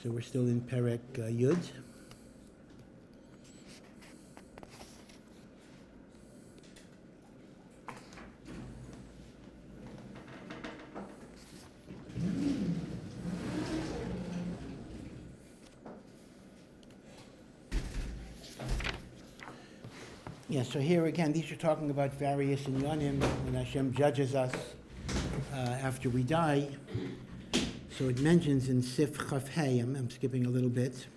So we're still in Perek Yud. Yeah, so here again, these are talking about various inyanim when Hashem judges us after we die. So it mentions in Sif Chaf Hey, I'm skipping a little bit.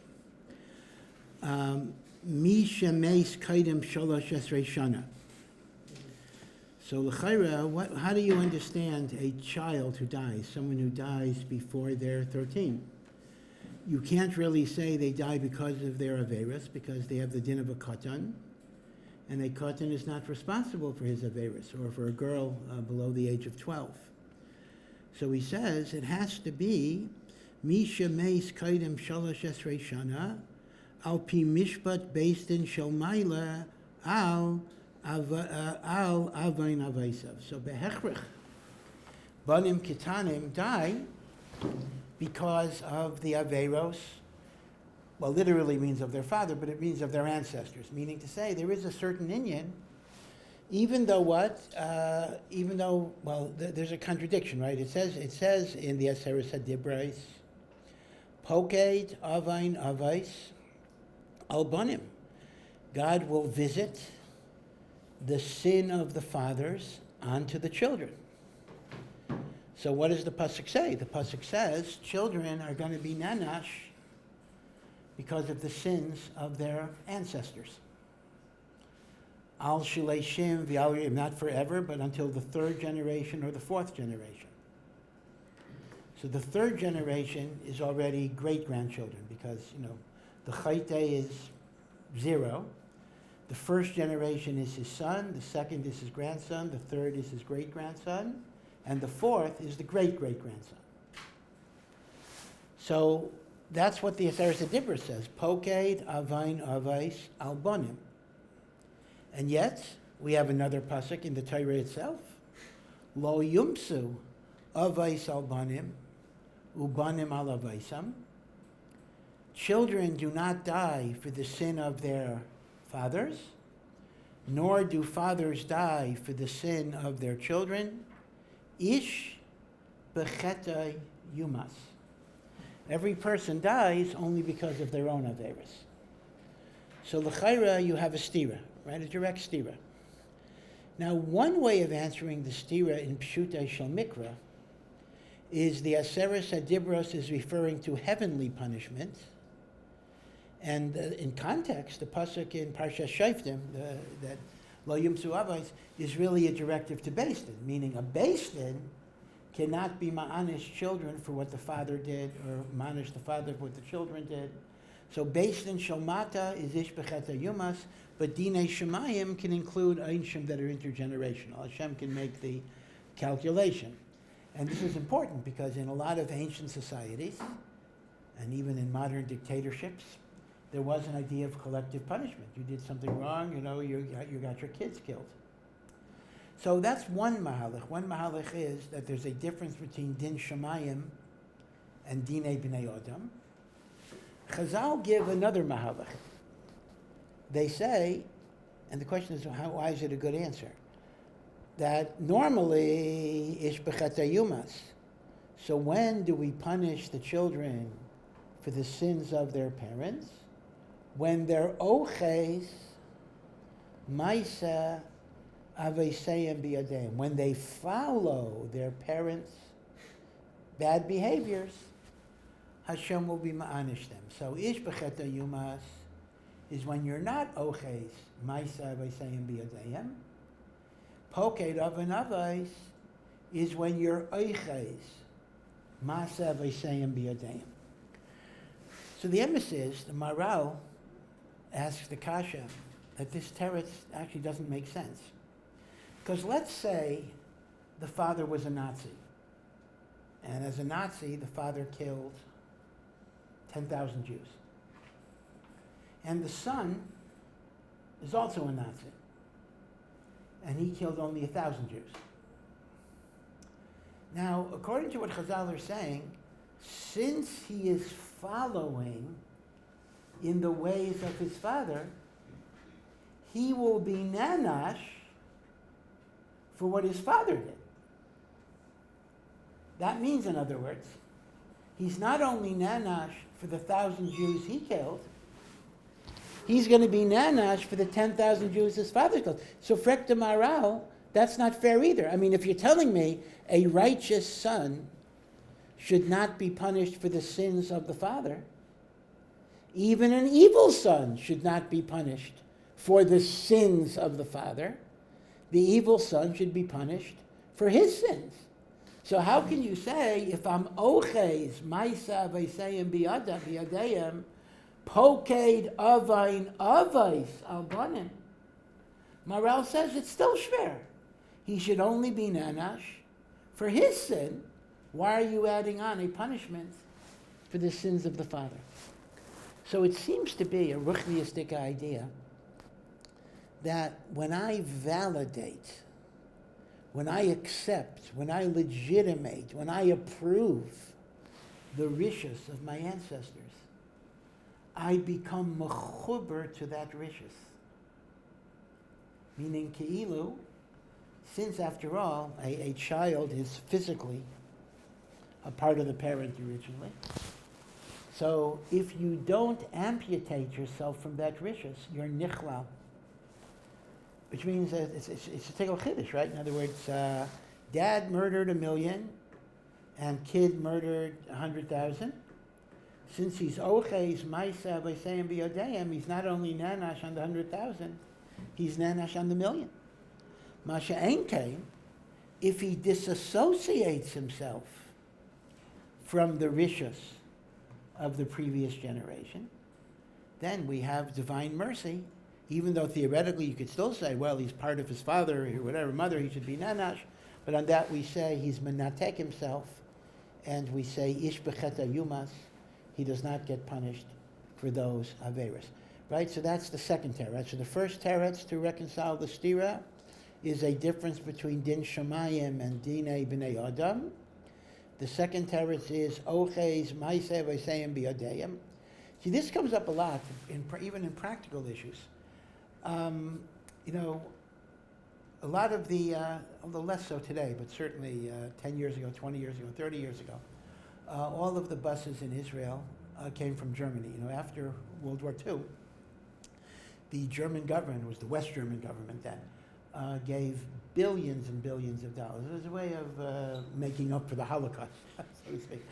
Mi shemeis kaidem shalosh esrei shana. So l'chayra, how do you understand a child who dies, someone who dies before they're 13? You can't really say they die because of their averis, because they have the din of a katan, and a katan is not responsible for his averis, or for a girl below the age of 12. So he says it has to be Misha Meis Kaidem Shalosh Esrei Shana Al Pi Mishpat based in Shalmaila Al Avain Avaisav. So Behechrich Banim Kitanim die because of the Averos. Well, literally means of their father, but it means of their ancestors. Meaning to say there is a certain inyan. Even though there's a contradiction, right? It says in the Aseres HaDibrais, Poked Avain Avais Albanim. God will visit the sin of the fathers onto the children. So what does the pasuk say? The pasuk says children are going to be nanash because of the sins of their ancestors. Al Shileshim V'Al, not forever, but until the third generation or the fourth generation. So the third generation is already great-grandchildren because, the Chayte is 0. The first generation is his son, the second is his grandson, the third is his great-grandson, and the fourth is the great-great-grandson. So that's what the Aseres HaDibros says, Poked Avain Avais Albonim. And yet, we have another pasuk in the Torah itself. Lo yumsu avais albanim, ubanim al avaisam. Children do not die for the sin of their fathers, nor do fathers die for the sin of their children. Ish bechetay yumas. Every person dies only because of their own averis. So l'chayra, you have a stira. Right, a direct stira. Now, one way of answering the stira in Pshutei Shel Mikra is the Aseres HaDibros is referring to heavenly punishment, and in context, the pasuk in Parshat Shoftim, that Lo Yumsu Avos, is really a directive to Beis Din, meaning a Beis Din cannot be ma'anish children for what the father did, or ma'anish the father for what the children did. So Beis Din Shalmata is Ish Becheta Yumas, but Dinei Shemayim can include Einshim that are intergenerational. Hashem can make the calculation. And this is important because in a lot of ancient societies, and even in modern dictatorships, there was an idea of collective punishment. You did something wrong, you got your kids killed. So that's one mahalach. One mahalach is that there's a difference between Din Shemayim and Dinei Bnei Adam. Chazal give another mahalach. They say, and the question is, why is it a good answer? That normally, ish b'chata yumas. So when do we punish the children for the sins of their parents? When they're oches, maisa aveiseyim biyadem. When they follow their parents' bad behaviors, Hashem will be ma'anish them. So ish b'cheta yumas is when you're not oches, maisa aveiseyim biyadem. Poked avin avais is when you're oches, maisa aveiseyim biyadem. So the emes the Maral asks the kasha that this teretz actually doesn't make sense. Because let's say the father was a Nazi. And as a Nazi, the father killed 10,000 Jews. And the son is also a Nazi. And he killed only 1,000 Jews. Now, according to what Chazal are saying, since he is following in the ways of his father, he will be nanash for what his father did. That means, in other words, he's not only nanash for the 1,000 Jews he killed, he's going to be nanash for the 10,000 Jews his father killed. So frek de maral, that's not fair either. I mean, if you're telling me a righteous son should not be punished for the sins of the father, even an evil son should not be punished for the sins of the father. The evil son should be punished for his sins. So how can you say, if I'm oches, maisa v'seim biyadayim, poked avain avais albanim? Maral says it's still shver. He should only be nanash for his sin. Why are you adding on a punishment for the sins of the father? So it seems to be a ruchniistic idea that when I validate, when I accept, when I legitimate, when I approve the rishus of my ancestors, I become mechuber to that rishus. Meaning keilu, since after all, a child is physically a part of the parent originally. So if you don't amputate yourself from that rishus, you're nichlal. Which means that it's a tegel chiddush, right? In other words, dad murdered 1,000,000 and kid murdered 100,000. Since he's oches, maisa, v'seim b'yodeim, he's not only nanash on the 100,000, he's nanash on the 1,000,000. Masha Einkein, if he disassociates himself from the rishus of the previous generation, then we have divine mercy. Even though theoretically you could still say, well, he's part of his father or whatever mother, he should be nanash. But on that we say he's menatek himself, and we say ish becheta yumas, he does not get punished for those averis. Right? So that's the second teretz. So the first teretz to reconcile the stira is a difference between din shamayim and dinei b'nei adam. The second teretz is oches ma'aseh v'seim b'yodeyim. See, this comes up a lot, even in practical issues. A lot of although less so today, but certainly 10 years ago, 20 years ago, 30 years ago, all of the buses in Israel came from Germany. After World War II, the German government, it was the West German government then, gave billions and billions of dollars. It was a way of making up for the Holocaust, so to speak.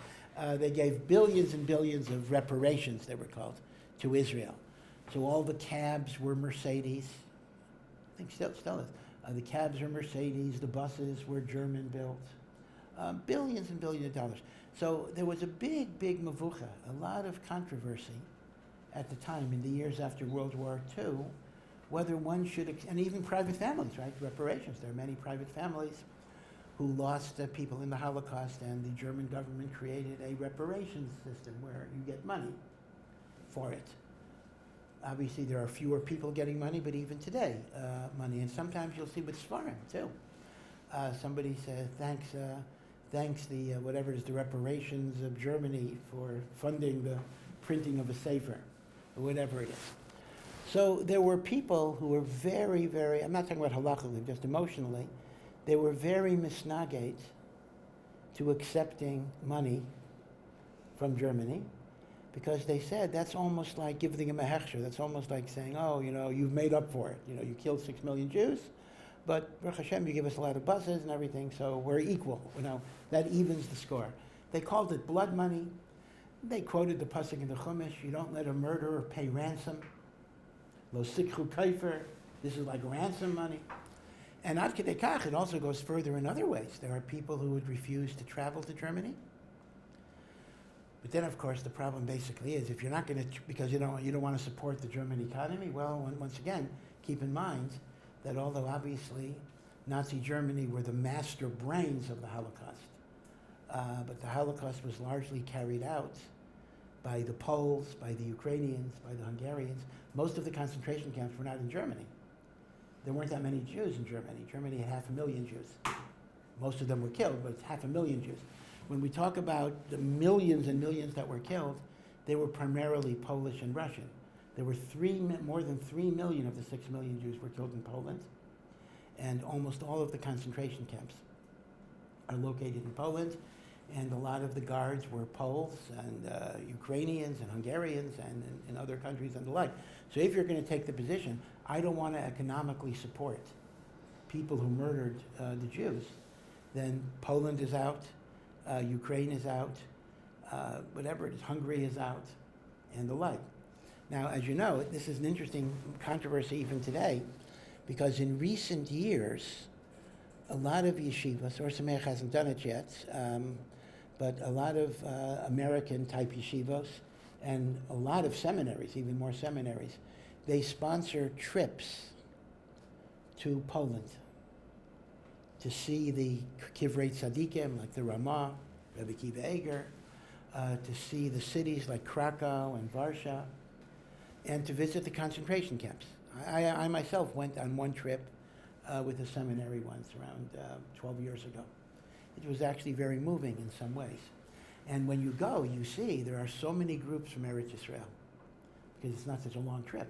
They gave billions and billions of reparations, they were called, to Israel. So all the cabs were Mercedes. I think still is. The cabs were Mercedes. The buses were German built. Billions and billions of dollars. So there was a big mavucha, a lot of controversy at the time in the years after World War II, whether one should, and even private families, right? Reparations. There are many private families who lost people in the Holocaust, and the German government created a reparations system where you get money for it. Obviously, there are fewer people getting money, but even today, money. And sometimes you'll see with Svarim, too. Somebody says, thanks the, whatever it is, the reparations of Germany for funding the printing of a sefer, or whatever it is. So there were people who were very, very, I'm not talking about halachically, just emotionally, they were very misnagate to accepting money from Germany, because they said that's almost like giving them a hechsher. That's almost like saying, oh, you've made up for it. You killed 6 million Jews, but Baruch Hashem, you give us a lot of buses and everything, so we're equal. That evens the score. They called it blood money. They quoted the pasuk in the Chumash, you don't let a murderer pay ransom. Lo sikhu kaifer. This is like ransom money. And ad kedei kach, it also goes further in other ways. There are people who would refuse to travel to Germany. But then, of course, the problem basically is if you're not going to, because you don't want to support the German economy, well, once again, keep in mind that although obviously Nazi Germany were the master brains of the Holocaust, but the Holocaust was largely carried out by the Poles, by the Ukrainians, by the Hungarians. Most of the concentration camps were not in Germany. There weren't that many Jews in Germany. Germany had 500,000 Jews. Most of them were killed, but it's 500,000 Jews. when we talk about the millions and millions that were killed, they were primarily Polish and Russian. There were more than 3 million of the 6 million Jews were killed in Poland, and almost all of the concentration camps are located in Poland, and a lot of the guards were Poles and Ukrainians and Hungarians and in other countries and the like. So if you're going to take the position, I don't want to economically support people who murdered the Jews, then Poland is out, Ukraine is out, whatever it is, Hungary is out, and the like. Now, as you know, this is an interesting controversy even today, because in recent years, a lot of yeshivas, Ohr Somayach hasn't done it yet, but a lot of American-type yeshivos and a lot of seminaries, even more seminaries, they sponsor trips to Poland to see the Kivrei Tzadikim, like the Ramah, Rebbe Kiva Eger, to see the cities like Krakow and Warsaw, and to visit the concentration camps. I myself went on one trip with a seminary once, around 12 years ago. It was actually very moving in some ways. And when you go, you see there are so many groups from Eretz Yisrael, because it's not such a long trip.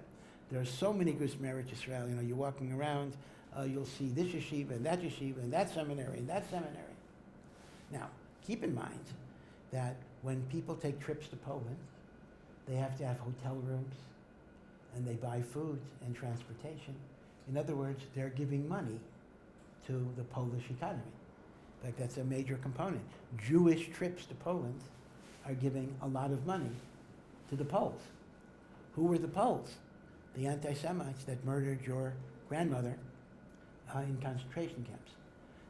There are so many groups from Eretz Yisrael. You know, you're walking around, you'll see this yeshiva and that seminary and that seminary. Now, keep in mind that when people take trips to Poland, they have to have hotel rooms, and they buy food and transportation. In other words, they're giving money to the Polish economy. In fact, that's a major component. Jewish trips to Poland are giving a lot of money to the Poles. Who were the Poles? The anti-Semites that murdered your grandmother in concentration camps.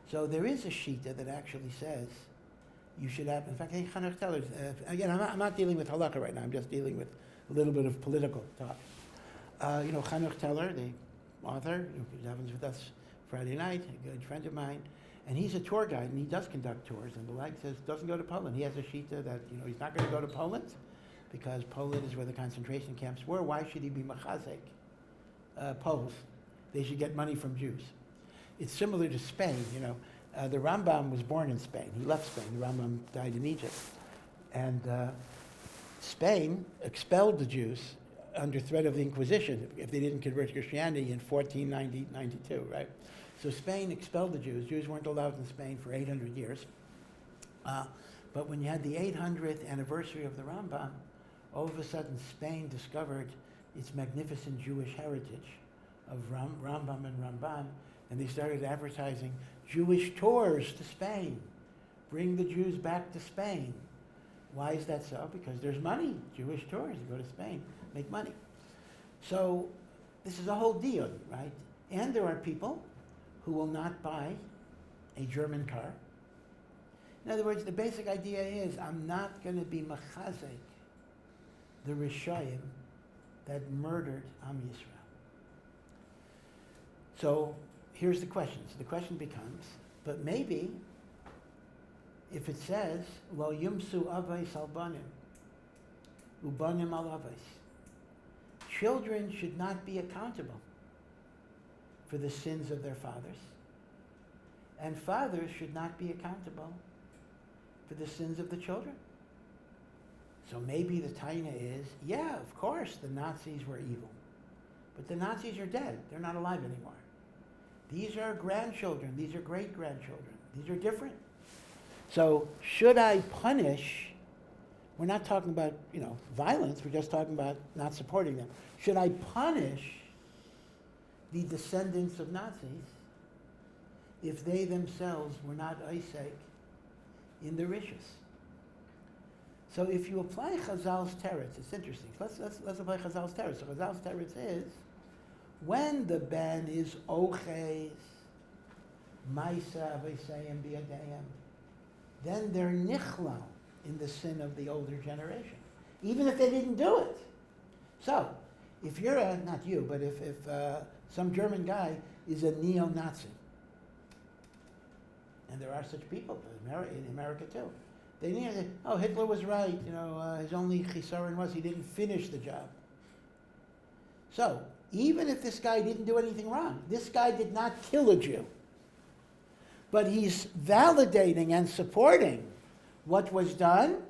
So there is a shita that actually says you should have, in fact, Chanuch Teller, again, I'm not dealing with halakha right now, I'm just dealing with a little bit of political talk. Chanuch Teller, the author, who happens with us Friday night, a good friend of mine, and he's a tour guide, and he does conduct tours, and the like says, doesn't go to Poland. He has a shita that, he's not going to go to Poland, because Poland is where the concentration camps were. Why should he be machazek Poles? They should get money from Jews. It's similar to Spain, the Rambam was born in Spain. He left Spain. The Rambam died in Egypt. And Spain expelled the Jews under threat of the Inquisition if they didn't convert to Christianity in 1492, right? So Spain expelled the Jews. Jews weren't allowed in Spain for 800 years. But when you had the 800th anniversary of the Rambam, all of a sudden Spain discovered its magnificent Jewish heritage of Rambam and Ramban, and they started advertising Jewish tours to Spain. Bring the Jews back to Spain. Why is that so? Because there's money. Jewish tours, you go to Spain, make money. So this is a whole deal, right? And there are people who will not buy a German car. In other words, the basic idea is I'm not going to be machazek the Rishayim that murdered Am Yisrael. So here's the question. So the question becomes, but maybe if it says, Lo yumsu avais al banim, ubanim al avais, children should not be accountable for the sins of their fathers, and fathers should not be accountable for the sins of the children. So maybe the taina is, yeah, of course the Nazis were evil, but the Nazis are dead. They're not alive anymore. These are grandchildren. These are great-grandchildren. These are different. So should I punish? We're not talking about, violence. We're just talking about not supporting them. Should I punish the descendants of Nazis if they themselves were not Isaac in the Rishus? So if you apply Chazal's teretz, it's interesting. Let's apply Chazal's teretz. So Chazal's teretz is, when the ben is oches, maisa v'sayim biyadayim, then they're nichlal in the sin of the older generation, even if they didn't do it. So, if you're not you, but if some German guy is a neo-Nazi, and there are such people in America too, they need to say, oh, Hitler was right, his only chisaron was he didn't finish the job. So, even if this guy didn't do anything wrong, this guy did not kill a Jew, but he's validating and supporting what was done,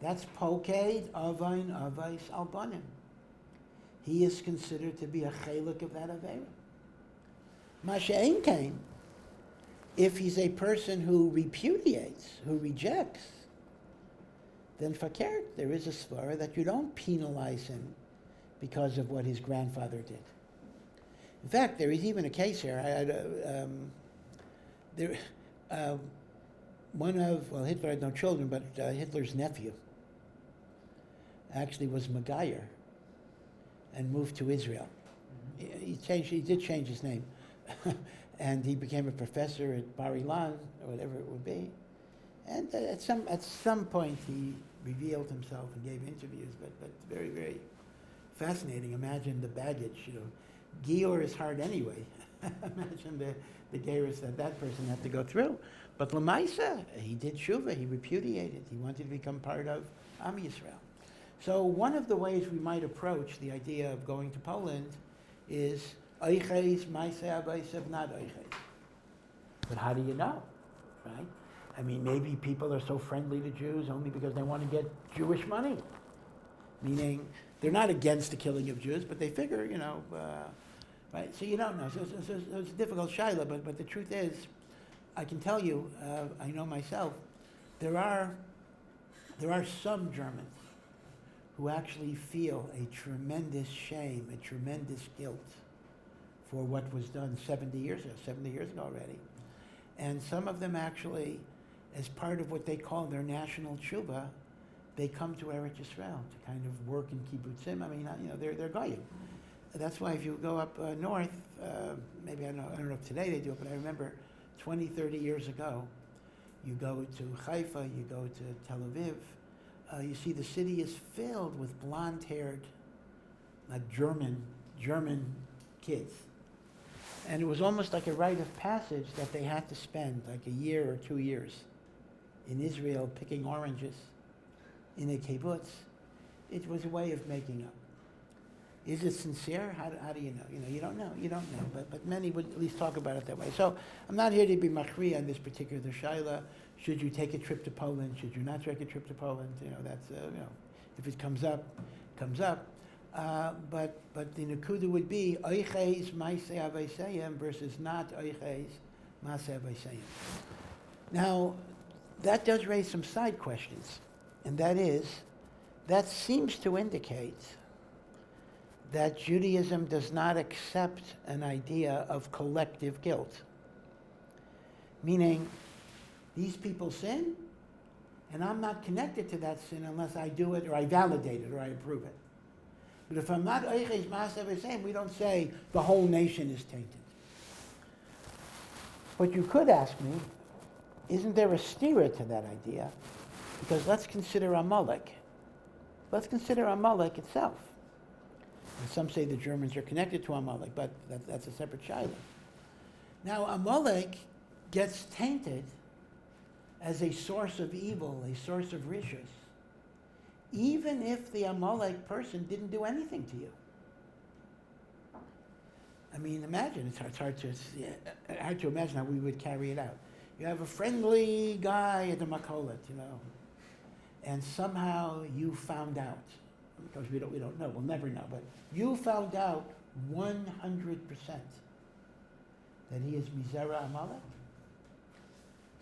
that's Poked Avain Avais Albanim. He is considered to be a chelik of that Aveira. Masha'en came, if he's a person who repudiates, who rejects, then fakir, there is a svara that you don't penalize him because of what his grandfather did. In fact, there is even a case here. Hitler had no children, but Hitler's nephew actually was Megayer and moved to Israel. Mm-hmm. He did change his name, and he became a professor at Bar Ilan or whatever it would be. And at some point, he revealed himself and gave interviews, but very, very fascinating. Imagine the baggage, Gior is hard anyway. Imagine the geirus that person had to go through. But Lamaisa, he did tshuva, he repudiated, he wanted to become part of Am Yisrael. So one of the ways we might approach the idea of going to Poland is Oiches, Maise Avaisav, not Oiches. But how do you know, right? I mean, maybe people are so friendly to Jews only because they want to get Jewish money. Meaning, they're not against the killing of Jews, but they figure, right? So you don't know. So it's a difficult shaila, but the truth is, I can tell you, I know myself, there are some Germans who actually feel a tremendous shame, a tremendous guilt for what was done 70 years ago already. And some of them actually, as part of what they call their national tshuva, they come to Eretz Yisrael to kind of work in kibbutzim. I mean, they're goyim. That's why if you go up north, maybe I don't know if today they do it, but I remember 20, 30 years ago, you go to Haifa, you go to Tel Aviv, you see the city is filled with blonde-haired, like German kids. And it was almost like a rite of passage that they had to spend like a year or 2 years in Israel picking oranges in a kibbutz. It was a way of making up. Is it sincere? How do you know? You don't know. But many would at least talk about it that way. So I'm not here to be machri on this particular shaila. Should you take a trip to Poland? Should you not take a trip to Poland? That's if it comes up, comes up. But the nakuda would be oiches maaseh avaysayim versus not oiches maaseh avaysayim. Now, that does raise some side questions, and that seems to indicate that Judaism does not accept an idea of collective guilt. Meaning, these people sin, and I'm not connected to that sin unless I do it or I validate it or I approve it. But if I'm not Oiches Maasav Hashem, we don't say the whole nation is tainted. But you could ask me, isn't there a stira to that idea? Because let's consider Amalek. Let's consider Amalek itself. And some say the Germans are connected to Amalek, but that's a separate shaila. Now Amalek gets tainted as a source of evil, a source of rishus, even if the Amalek person didn't do anything to you. I mean, imagine, it's hard to imagine how we would carry it out. You have a friendly guy at the Makolet, and somehow you found out, because we don't know, we'll never know, but you found out 100% that he is Mizera Amalek.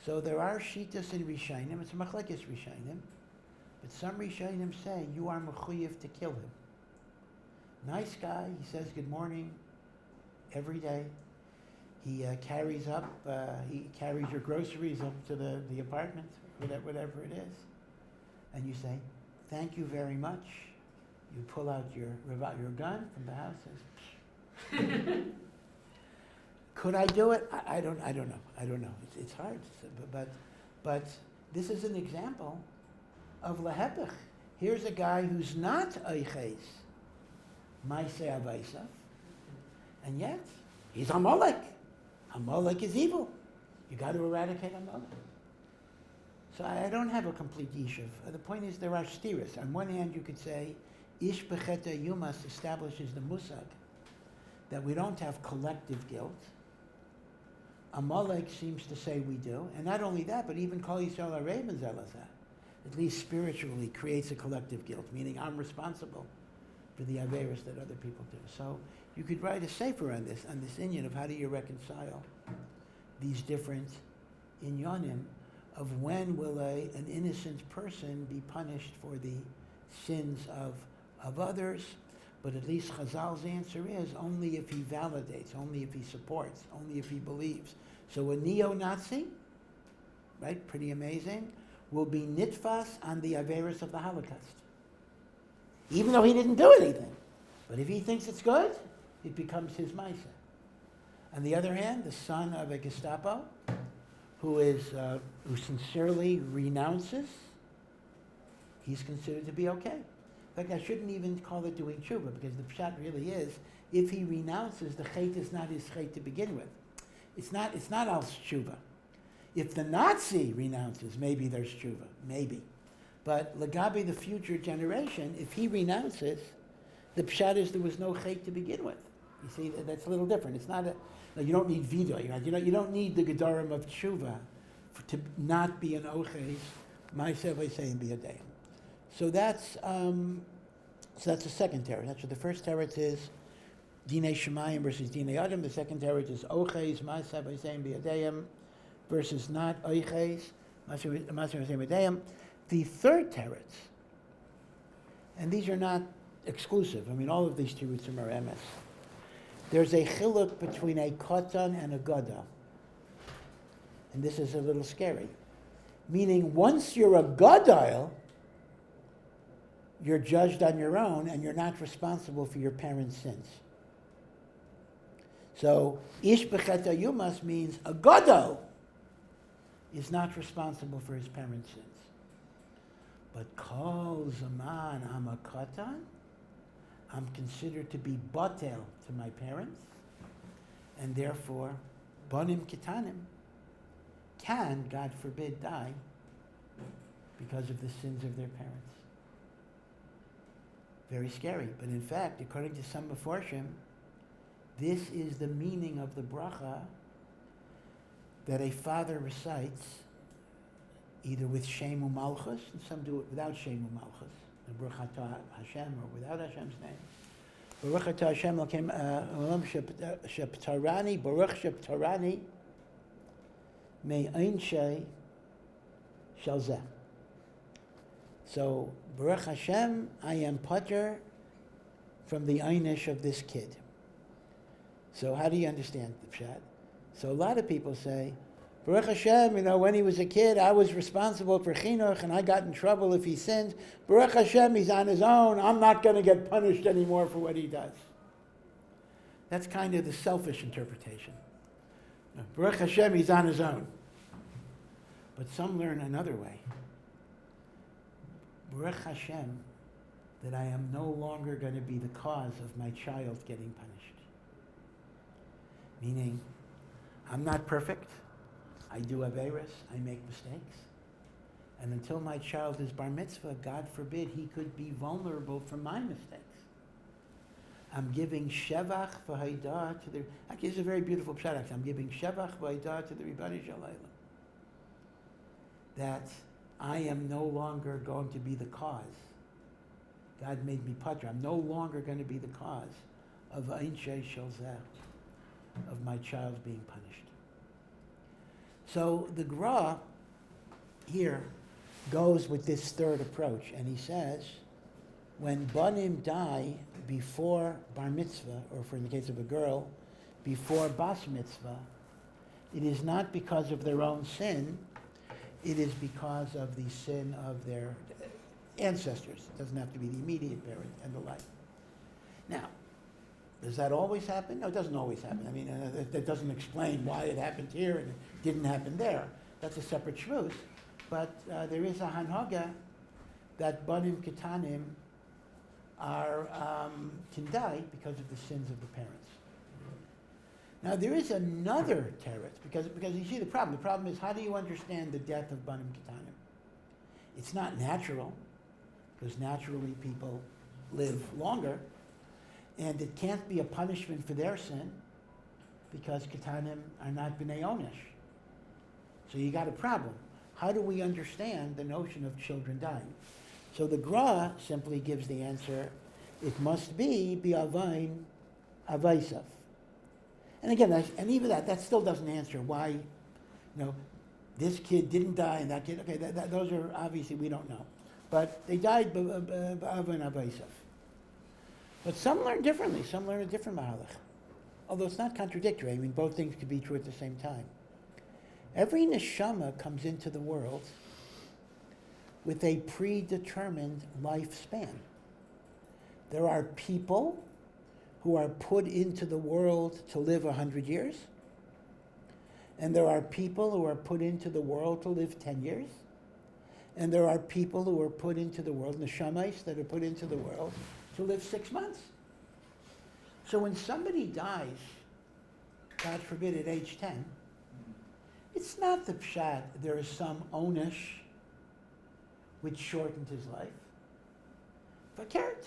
So there are Shitas in Rishayim, it's a Machlekes Rishayim, but some Rishayim say you are mechuyev to kill him. Nice guy, he says good morning every day. He carries your groceries up to the apartment, whatever it is. And you say, thank you very much. You pull out your gun from the house. Could I do it? I don't know. It's hard. But this is an example of lahepech. Here's a guy who's not oiches, maaseh avaysaf, and yet he's Amalek. Amalek is evil. You got to eradicate Amalek. So I don't have a complete yishuv. The point is there are stiras. On one hand, you could say ish becheta yumas establishes the musag that we don't have collective guilt. Amalek seems to say we do. And not only that, but even Kol Yisrael Arev Zelazah, at least spiritually, creates a collective guilt, meaning I'm responsible for the Averis that other people do. So you could write a sefer on this inyan of how do you reconcile these different inyanim of when will an innocent person be punished for the sins of others. But at least Chazal's answer is only if he validates, only if he supports, only if he believes. So a neo-Nazi, right, pretty amazing, will be nitfas on the Averis of the Holocaust. Even though he didn't do anything. But if he thinks it's good, it becomes his Maisa. On the other hand, the son of a Gestapo, who sincerely renounces, he's considered to be okay. In fact, I shouldn't even call it doing tshuva, because the pshat really is, if he renounces, the chait is not his chait to begin with. It's not al tshuva. If the Nazi renounces, maybe there's tshuva, maybe. But Lagabi, the future generation, if he renounces, the pshat is there was no chait to begin with. You see, that's a little different. It's not you don't need vido. You don't need the gedarim of tshuva to not be an oches, ma'aseh v'seim b'yadayim. So that's the second teretz. That's what the first teretz is, Dinei Shemayim versus Dinei Adam. The second teretz is Oches, Ma'aseh V'Seim B'Yadayim versus not Oches, Ma'aseh V'Seim B'Yadayim. The third teretz, and these are not exclusive. I mean, all of these teretzim are emes. There's a chiluk between a katan and a gada. And this is a little scary. Meaning, once you're a gadol, you're judged on your own and you're not responsible for your parents' sins. So, ish b'chet yumas means a gadol is not responsible for his parents' sins. But kol zaman I'm a katan, I'm considered to be batel to my parents, and therefore, banim kitanim can, God forbid, die because of the sins of their parents. Very scary. But in fact, according to some Meforshim, this is the meaning of the bracha that a father recites either with Shem U'Malchus, and some do it without Shem U'Malchus, the Baruch Atah Hashem, or without Hashem's name. Baruch Atah Hashem Elokeinu Sheptarani, Baruch Sheptarani, Me'ain Shei Shel Zeh. So, Baruch Hashem, I am pater from the einish of this kid. So how do you understand the pshat? So a lot of people say, Baruch Hashem, when he was a kid, I was responsible for chinuch, and I got in trouble if he sinned. Baruch Hashem, he's on his own. I'm not going to get punished anymore for what he does. That's kind of the selfish interpretation. Baruch Hashem, he's on his own. But some learn another way. Baruch Hashem, that I am no longer going to be the cause of my child getting punished. Meaning, I'm not perfect. I do averos. I make mistakes. And until my child is bar mitzvah, God forbid, he could be vulnerable for my mistakes. I'm giving shevach v'haidah to the... Actually, it's a very beautiful pshat. I'm giving shevach v'haidah to the Rebbeinu Shelaima. That I am no longer going to be the cause. God made me patra. I'm no longer going to be the cause of Ein Shei Shel Zeh, of my child being punished. So the Gra here goes with this third approach, and he says, when banim die before bar mitzvah, or for in the case of a girl, before bas mitzvah, it is not because of their own sin, it is because of the sin of their ancestors. It doesn't have to be the immediate parent and the like. Now, does that always happen? No, it doesn't always happen. I mean, that doesn't explain why it happened here and it didn't happen there. That's a separate shvus. But there is a hanhaga that banim ketanim can die because of the sins of the parents. Now, there is another teretz, because you see the problem. The problem is, how do you understand the death of banim ketanim? It's not natural, because naturally people live longer, and it can't be a punishment for their sin, because Ketanim are not B'nai Onesh. So you got a problem. How do we understand the notion of children dying? So the Gra simply gives the answer, it must be B'avain Avaisav. And again, and even that still doesn't answer why, this kid didn't die and that kid, okay, those are obviously we don't know. But they died B'avain Avaisav. But some learn differently. Some learn a different mahalach. Although it's not contradictory. I mean, both things could be true at the same time. Every neshama comes into the world with a predetermined lifespan. There are people who are put into the world to live 100 years. And there are people who are put into the world to live 10 years. And there are people who are put into the world, neshamais, that are put into the world to live 6 months. So when somebody dies, God forbid, at age 10, it's not the pshat, there is some onish which shortened his life. Fakert.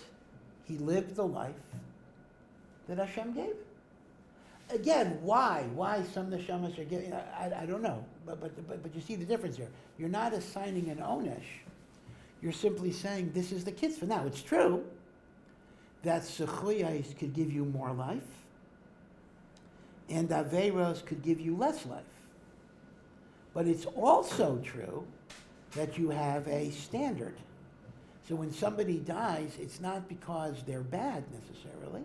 He lived the life that Hashem gave. Again, why? Why some neshamas are giving? I don't know. But you see the difference here. You're not assigning an onish. You're simply saying this is the kids for now. It's true that sechuyos could give you more life, and aveiros could give you less life. But it's also true that you have a standard. So when somebody dies, it's not because they're bad necessarily,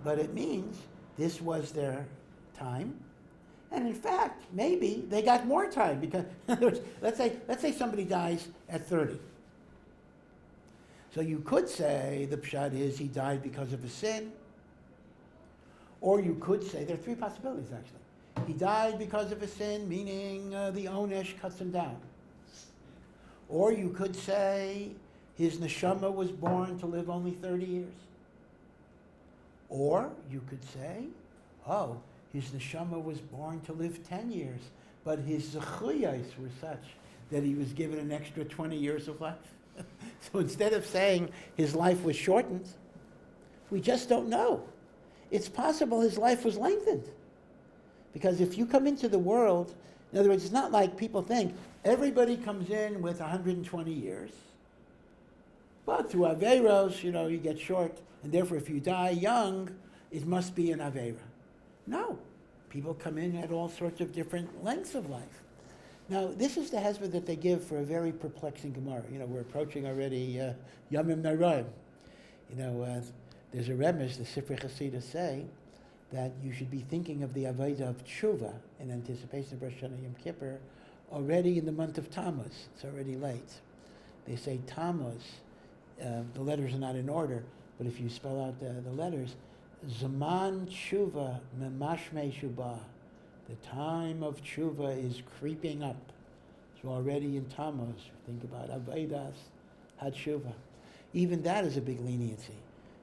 but it means this was their time. And in fact, maybe they got more time because, let's say somebody dies at 30. So you could say the pshat is he died because of a sin, or you could say, there are three possibilities actually. He died because of a sin, meaning the onesh cuts him down. Or you could say his neshama was born to live only 30 years. Or you could say, oh, his neshama was born to live 10 years, but his zechuyos were such that he was given an extra 20 years of life. So instead of saying his life was shortened, we just don't know. It's possible his life was lengthened. Because if you come into the world, in other words, it's not like people think everybody comes in with 120 years. But through Aveiros, you get short, and therefore if you die young, it must be an Aveira. No. People come in at all sorts of different lengths of life. Now, this is the hezbollah that they give for a very perplexing Gemara. We're approaching already Yamim Naraim. There's a remes, the Sifrei Chassidah say, that you should be thinking of the Avodah of Tshuva in anticipation of Rosh Hashanah Yom Kippur already in the month of Tammuz. It's already late. They say Tammuz, the letters are not in order, but if you spell out the letters, Zaman Tshuva Memashmei Shubah. The time of Tshuva is creeping up. So already in Tammuz, think about Avodas HaTshuva. Even that is a big leniency,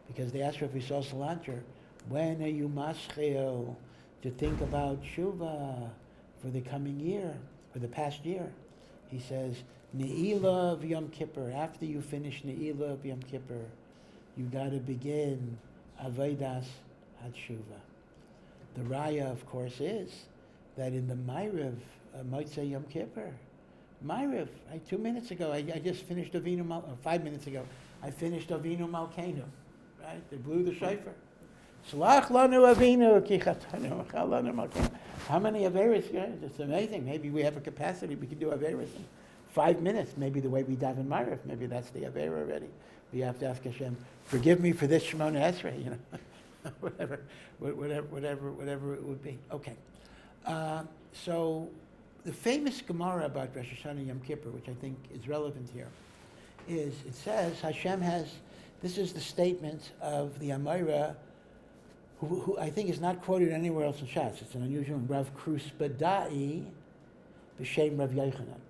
because they ask Rav Yisrael Salanter, when are you mascheo to think about Tshuva for the coming year, for the past year? He says, Ne'ilah of Yom Kippur. After you finish Ne'ilah of Yom Kippur, you got to begin Avodas HaTshuva. The raya, of course, is that in the Ma'ariv, Motzei Yom Kippur, Ma'ariv, 2 minutes ago, I just finished Avinu Mal, or 5 minutes ago, I finished Avinu Malkeinu, right? They blew the shofar. Slach lanu Avinu ki chatanu lanu Malkeinu. How many Averis? It's amazing. Maybe we have a capacity, we can do Averis in 5 minutes, maybe the way we daven Ma'ariv, maybe that's the Avera already. We have to ask Hashem, forgive me for this Shemona Esrei, whatever it would be. Okay. So the famous Gemara about Rosh Hashanah Yom Kippur, which I think is relevant here, is it says Hashem has, this is the statement of the Amayra, who I think is not quoted anywhere else in Shas. It's an unusual one. Rav Kruspadai b'shem Rav Yochanan.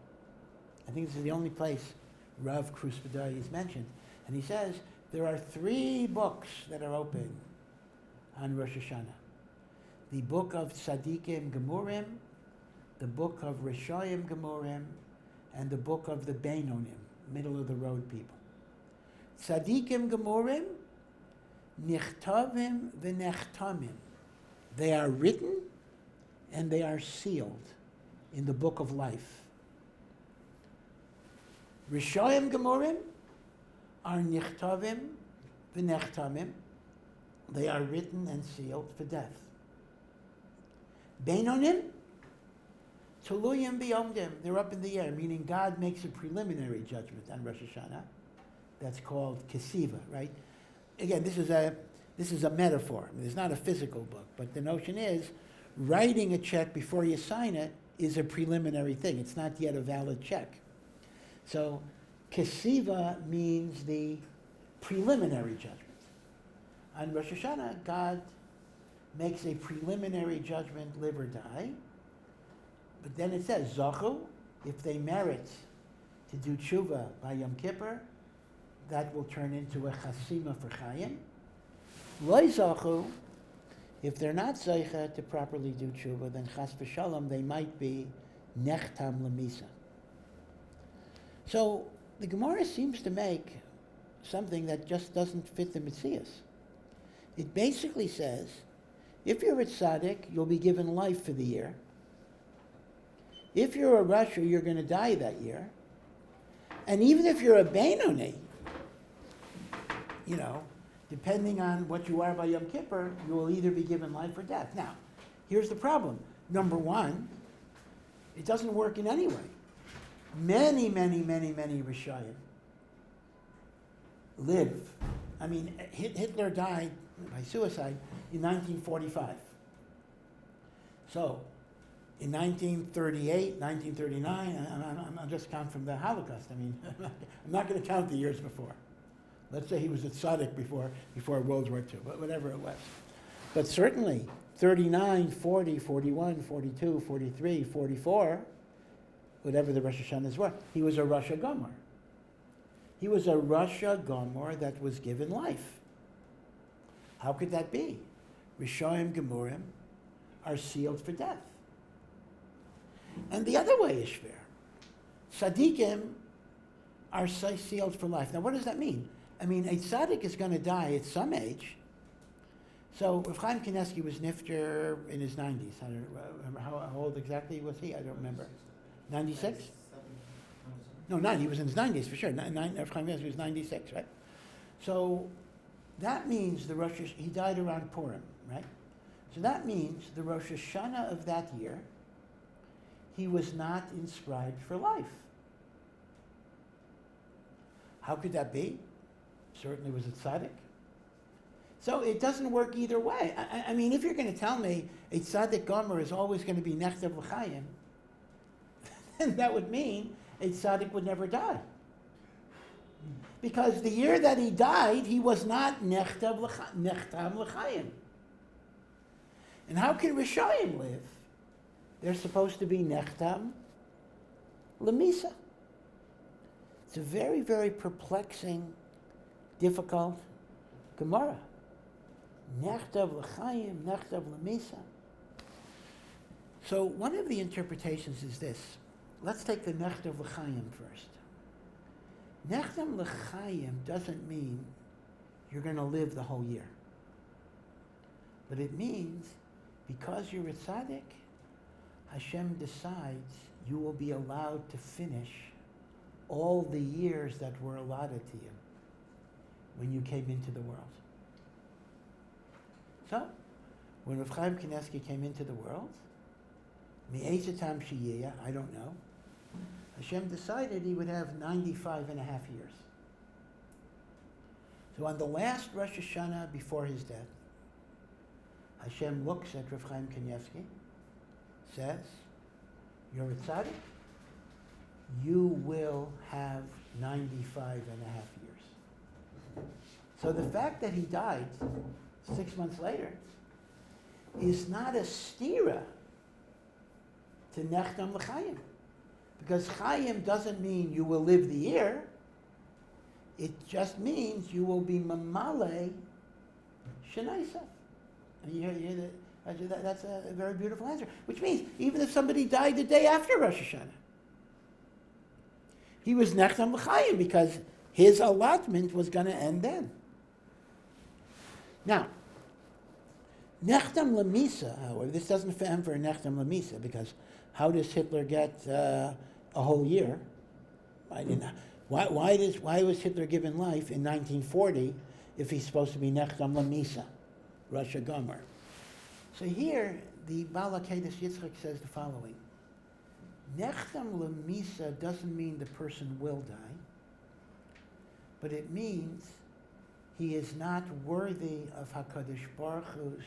I think this is the only place Rav Kruspadai is mentioned. And he says there are 3 books that are open on Rosh Hashanah. The book of Tzadikim Gemurim, the book of Rishoyim Gemurim, and the book of the Beinonim, middle of the road people. Tzadikim Gemurim, Nichtavim v'Nechtamim. They are written and they are sealed in the book of life. Rishoyim Gemurim are nichtavim v'nechtamim. They are written and sealed for death. Beinonim, tuluyim biyomdim. They're up in the air, meaning God makes a preliminary judgment on Rosh Hashanah. That's called kesiva, right? Again, this is a metaphor. I mean, it's not a physical book, but the notion is writing a check before you sign it is a preliminary thing. It's not yet a valid check. So kesiva means the preliminary judgment. On Rosh Hashanah, God makes a preliminary judgment, live or die. But then it says, Zachu, if they merit to do tshuva by Yom Kippur, that will turn into a chasima for Chayim. Loi Zachu, if they're not zeicha to properly do tshuva, then chas v'shalom, they might be nechtam lemisa. So the Gemara seems to make something that just doesn't fit the Metzias. It basically says, if you're a tzaddik, you'll be given life for the year. If you're a rasha, you're going to die that year. And even if you're a Beinoni, depending on what you are by Yom Kippur, you will either be given life or death. Now, here's the problem. Number one, it doesn't work in any way. Many Rishayim live. I mean, Hitler died by suicide in 1945. So, in 1938, 1939, I'm just counting from the Holocaust. I mean, I'm not going to count the years before. Let's say he was a tzaddik before World War II, but whatever it was. But certainly, 39, 40, 41, 42, 43, 44, whatever the Rosh Hashanahs were, he was a Rosh Gomer. He was a Rosh Gomer that was given life. How could that be? Rishoyim Gemurim are sealed for death. And the other way is fair. Tzaddikim are sealed for life. Now, what does that mean? I mean, a tzaddik is going to die at some age. So, Rav Chaim Kanievsky was nifter in his 90s. I don't remember how old exactly was he? I don't remember. 96? No, 90. He was in his 90s for sure. Rav Chaim Kanievsky was 96, right? So, that means he died around Purim, right? So that means the Rosh Hashanah of that year, he was not inscribed for life. How could that be? Certainly was it tzaddik. So it doesn't work either way. I mean, if you're going to tell me a tzaddik gomer is always going to be nechtav l'chaim, then that would mean a tzaddik would never die. Because the year that he died, he was not nechtam l'chaim. And how can Rishayim live? They're supposed to be nechtam lemisa. It's a very, very perplexing, difficult Gemara. Nechtav l'chaim, nechtav lemisa. So one of the interpretations is this. Let's take the nechtav l'chaim first. Nechtam l'chaim doesn't mean you're going to live the whole year. But it means because you're a tzaddik, Hashem decides you will be allowed to finish all the years that were allotted to you when you came into the world. So, when Rav Chaim Kanievsky came into the world, Me'ezatam Shiyah, I don't know, Hashem decided he would have 95 and a half years. So on the last Rosh Hashanah before his death, Hashem looks at Rav Chaim Kanievsky, says, you're a tzaddik, you will have 95 and a half years. So the fact that he died 6 months later is not a stira to nechtam l'chaim. Because chayim doesn't mean you will live the year. It just means you will be mamale shenaisa. And that's a very beautiful answer. Which means even if somebody died the day after Rosh Hashanah, he was nechtam l'chaim because his allotment was going to end then. Now, Nechdam Lamisa, however, this doesn't stand for Nechdam Lamisa, because how does Hitler get a whole year? Why was Hitler given life in 1940 if he's supposed to be Nechdam Lamisa, Russia Gomer? So here, the Baal HaKedes Yitzchak says the following. Nechdam Lamisa doesn't mean the person will die, but it means he is not worthy of HaKadosh Baruch Hu's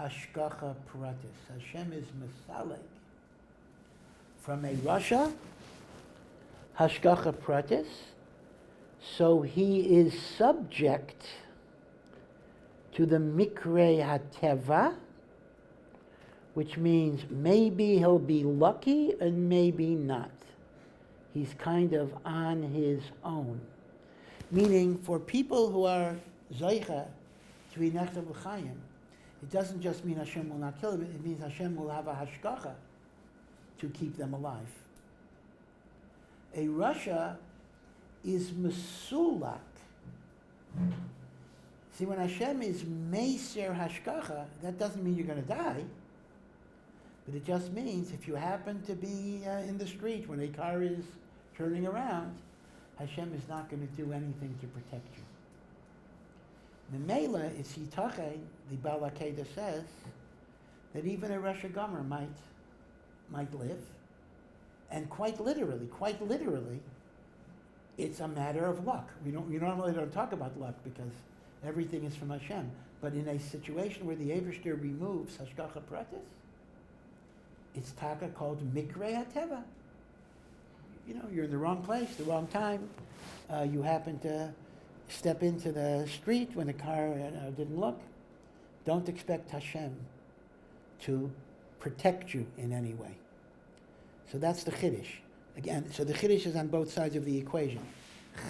Hashgacha Pratis. Hashem is Masalek. From a Russia, Hashgacha Pratis, so he is subject to the Mikrei HaTeva, which means maybe he'll be lucky and maybe not. He's kind of on his own. Meaning, for people who are Zaycha to be Nechdam L'chaim, it doesn't just mean Hashem will not kill them, it means Hashem will have a hashgacha to keep them alive. A Rasha is Mesulak. See, when Hashem is Meiser Hashgacha, that doesn't mean you're going to die, but it just means if you happen to be in the street when a car is turning around, Hashem is not going to do anything to protect you. Memela, it's Yitache, the Baal HaKedah says, that even a Rosh Gomer might live, and quite literally, it's a matter of luck. We normally don't talk about luck because everything is from Hashem. But in a situation where the Eivishter removes Hashgacha Pratis, it's taka called Mikrei HaTeva. You're in the wrong place, the wrong time. You happen to step into the street when the car didn't look. Don't expect Hashem to protect you in any way. So that's the Chiddush. Again, so the Chiddush is on both sides of the equation.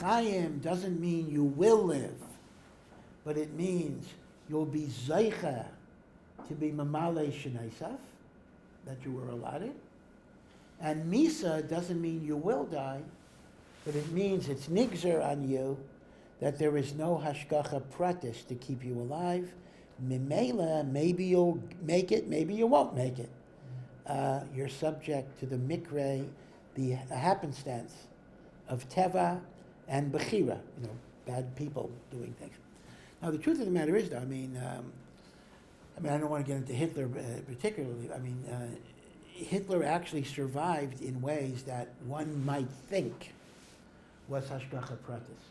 Chaim doesn't mean you will live, but it means you'll be Zaycha to be Mamalei Shneisaf, that you were allotted. And Misa doesn't mean you will die, but it means it's nigzer on you that there is no hashgacha pratis to keep you alive. Mimela, maybe you'll make it, maybe you won't make it. You're subject to the mikre, the happenstance of teva and bechira, bad people doing things. Now, the truth of the matter is, though, I don't want to get into Hitler particularly. Hitler actually survived in ways that one might think was hashgacha pratis.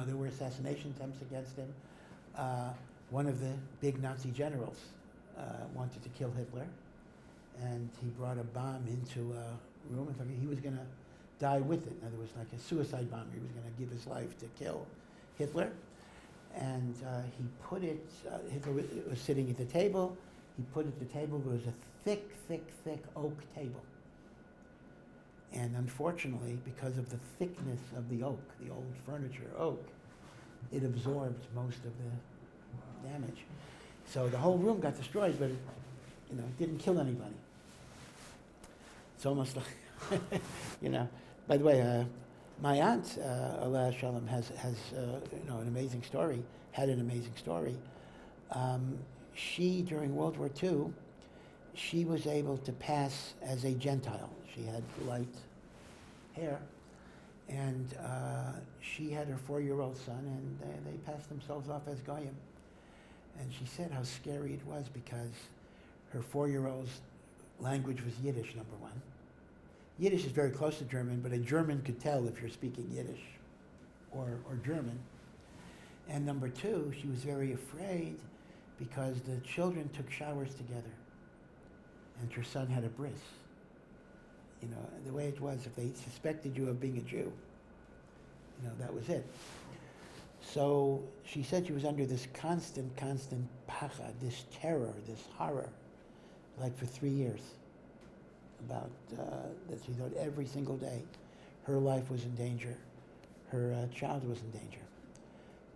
There were assassination attempts against him. One of the big Nazi generals wanted to kill Hitler, and he brought a bomb into a room, and he was going to die with it. In other words, like a suicide bomber. He was going to give his life to kill Hitler. And he put it, Hitler was sitting at the table, he put it at the table, it was a thick oak table. And unfortunately, because of the thickness of the oak, the old furniture oak, it absorbed most of the damage. So the whole room got destroyed, but it didn't kill anybody. It's almost like, by the way, my aunt, Allah Shalom, has an amazing story, had an amazing story. She, during World War II, she was able to pass as a Gentile. She had light hair, and she had her 4-year-old son, and they passed themselves off as Goyim. And she said how scary it was because her 4-year-old's language was Yiddish, number one. Yiddish is very close to German, but a German could tell if you're speaking Yiddish or German. And number two, she was very afraid because the children took showers together, and her son had a bris. The way it was, if they suspected you of being a Jew, that was it. So she said she was under this constant pacha, this terror, this horror, like for 3 years, about that she thought every single day her life was in danger, her child was in danger.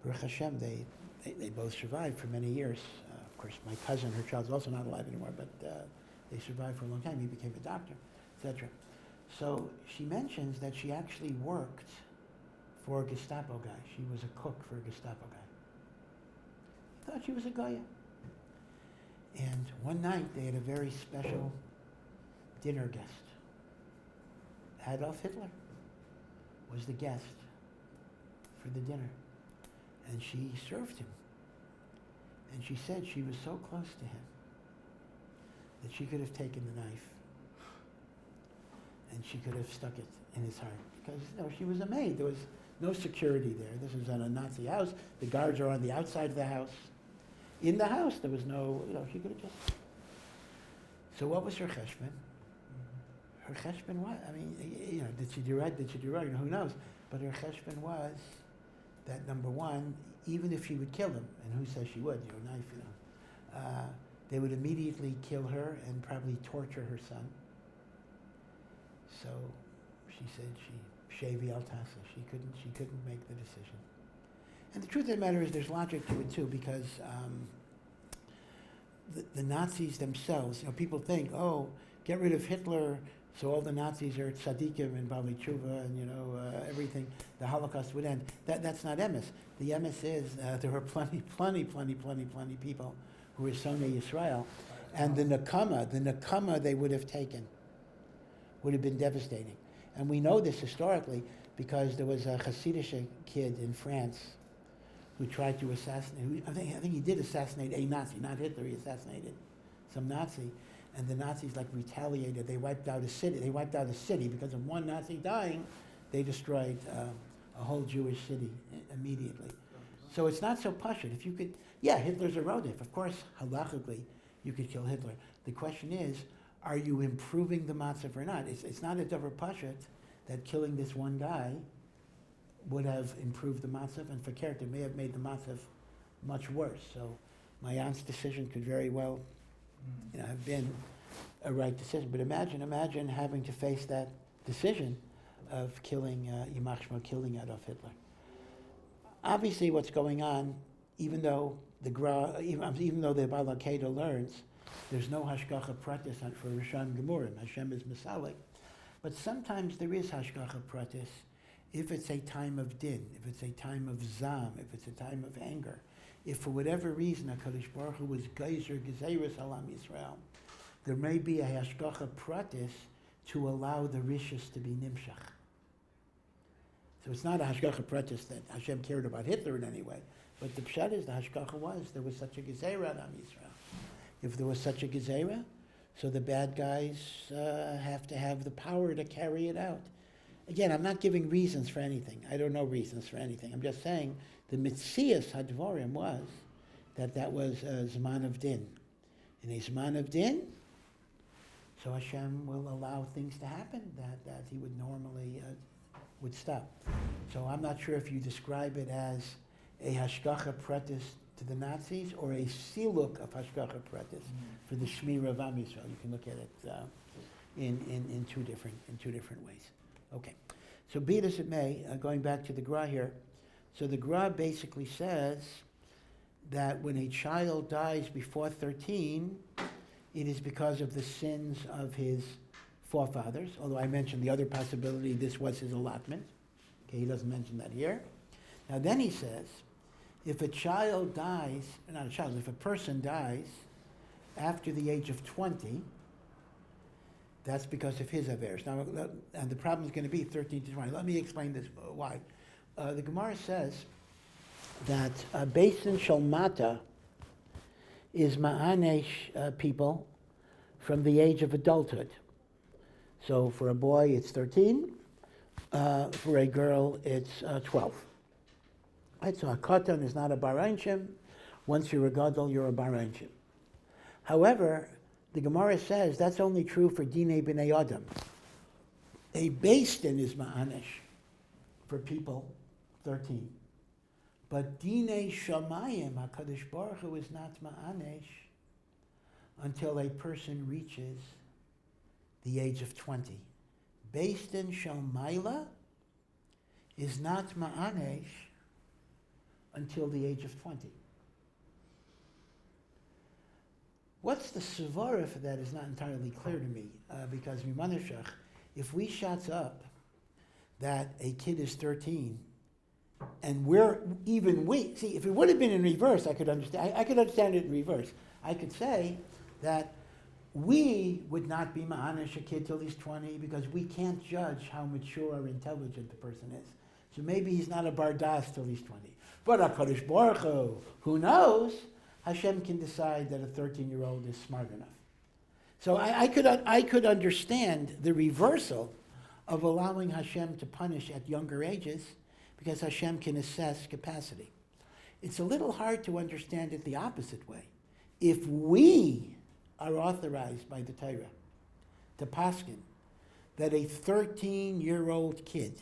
Baruch Hashem, they both survived for many years. Of course, my cousin, her child's also not alive anymore, but they survived for a long time. He became a doctor, etc. So she mentions that she actually worked for a Gestapo guy. She was a cook for a Gestapo guy. Thought she was a Goya. And one night they had a very special dinner guest. Adolf Hitler was the guest for the dinner. And she served him. And she said she was so close to him that she could have taken the knife and she could have stuck it in his heart. Because she was a maid. There was no security there. This was in a Nazi house. The guards are on the outside of the house. In the house, there was no, she could have just... So what was her cheshbon? Her cheshbon what? I mean, did she do right? Did she do right? Who knows? But her cheshbon was that, number one, even if she would kill him, and who says she would, knife, they would immediately kill her and probably torture her son. So she said shevi al tasa. She couldn't make the decision. And the truth of the matter is there's logic to it too, because the Nazis themselves, people think, get rid of Hitler, so all the Nazis are tzaddikim and bali tshuva and everything, the Holocaust would end. That's not emes. The emes is there were plenty people who were Sonei Yisrael, and the nakama they would have taken would have been devastating. And we know this historically because there was a Hasidic kid in France who tried to assassinate, I think he did assassinate a Nazi, not Hitler, he assassinated some Nazi, and the Nazis retaliated. They wiped out a city. They wiped out a city because of one Nazi dying. They destroyed a whole Jewish city immediately. So it's not so pashut. If you could, Hitler's a rodif. Of course, halachically, you could kill Hitler. The question is, are you improving the matzav or not? It's not a davar pashut that killing this one guy would have improved the matzav, and for character may have made the matzav much worse. So my aunt's decision could very well have been a right decision. But imagine having to face that decision of killing killing Adolf Hitler. Obviously, what's going on, even though the Bala Kedah learns, there's no hashgacha pratis for Rishon Gemurim. Hashem is Masalik. But sometimes there is hashgacha pratis if it's a time of din, if it's a time of zam, if it's a time of anger. If for whatever reason HaKadosh Baruch Hu was geyser gezeiras alam Yisrael, there may be a hashgacha pratis to allow the rishus to be nimshach. So it's not a hashgacha pratis that Hashem cared about Hitler in any way, but the pshat is the hashgacha was there was such a gezerah alam Yisrael. If there was such a gezerah, so the bad guys have to have the power to carry it out. Again, I'm not giving reasons for anything. I don't know reasons for anything. I'm just saying the mitzias hadvorim was that was a zman of din. In a zman of din, so Hashem will allow things to happen that he would normally would stop. So I'm not sure if you describe it as a hashgacha pratis to the Nazis or a siluk of hashgacha pratis for the shmira of Am Yisrael. You can look at it in two different ways. Okay, so be it as it may, going back to the Gra here, so the Gra basically says that when a child dies before 13, it is because of the sins of his forefathers, although I mentioned the other possibility, this was his allotment. Okay, he doesn't mention that here. Now then he says, if a child dies, not a child, if a person dies after the age of 20, that's because of his averes. Now, and the problem is going to be 13 to 20. Let me explain this, why. The Gemara says that Beisin Shalmata is ma'anesh people from the age of adulthood. So for a boy, it's 13. For a girl, it's 12. Right, so a katan is not a baranshim. Once you're a gadol, you're a baranshim. However, the Gemara says that's only true for dinei b'nei adam. A beistin is ma'anish for people 13. But dinei shamayim, HaKadosh Baruch Hu is not ma'anish until a person reaches the age of 20. Beistin shamayla is not ma'anish until the age of 20. What's the svara for that is not entirely clear to me, because Mimanashach, if we shots up that a kid is 13 And see, if it would have been in reverse, I could understand. I could understand it in reverse. I could say that we would not be ma'anish a kid till he's 20 because we can't judge how mature or intelligent the person is. So maybe he's not a bardas till he's 20. But HaKadosh Baruch Hu, who knows, Hashem can decide that a 13-year-old is smart enough. So I could understand the reversal of allowing Hashem to punish at younger ages because Hashem can assess capacity. It's a little hard to understand it the opposite way. If we are authorized by the Torah to paskin that a 13-year-old kid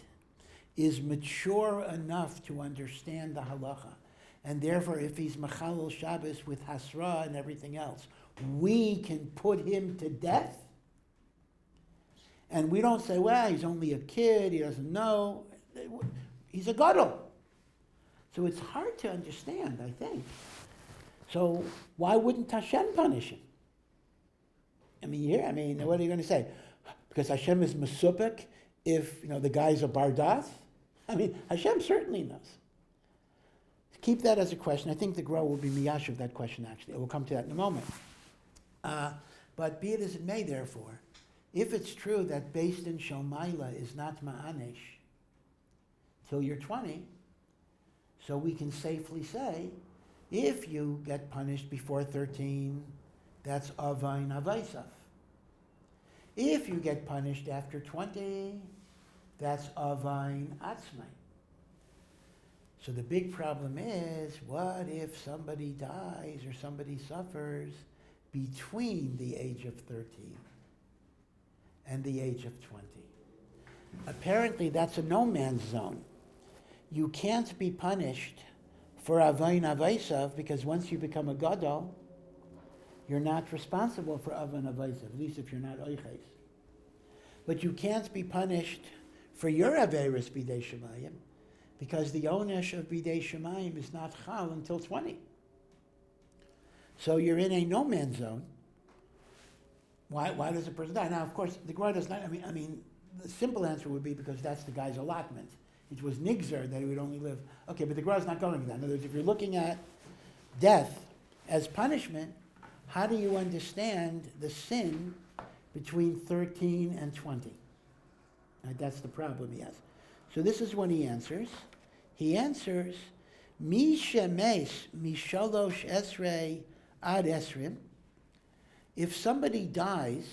is mature enough to understand the halacha, and therefore if he's machalel Shabbos with hasra and everything else, we can put him to death, and we don't say, well, he's only a kid, he doesn't know. He's a gadol. So it's hard to understand, I think. So why wouldn't Hashem punish him? What are you going to say? Because Hashem is mesupek if the guy's a bardas? Hashem certainly knows. Keep that as a question. I think the Gemara will be miyash of that question, actually. We'll come to that in a moment. But be it as it may, therefore, if it's true that based in Shomaila is not ma'anish till you're 20, so we can safely say, if you get punished before 13, that's avain avaisaf. If you get punished after 20, that's avain atzmai. So the big problem is, what if somebody dies or somebody suffers between the age of 13 and the age of 20? Apparently that's a no man's zone. You can't be punished for avain avaisav because once you become a gadol, you're not responsible for avain avaisav, at least if you're not oiches. But you can't be punished for your averis bidei shemayim because the onesh of bidei shemayim is not chal until 20. So you're in a no man's zone. Why does a person die? Now, of course, the Gemara does not. The simple answer would be because that's the guy's allotment. It was nigzer that he would only live. Okay, but the Gemara is not going to that. In other words, if you're looking at death as punishment, how do you understand the sin between 13 and 20? Right, that's the problem he has. So this is what he answers. He answers, Mi shemes mishalosh esrei ad esrim. If somebody dies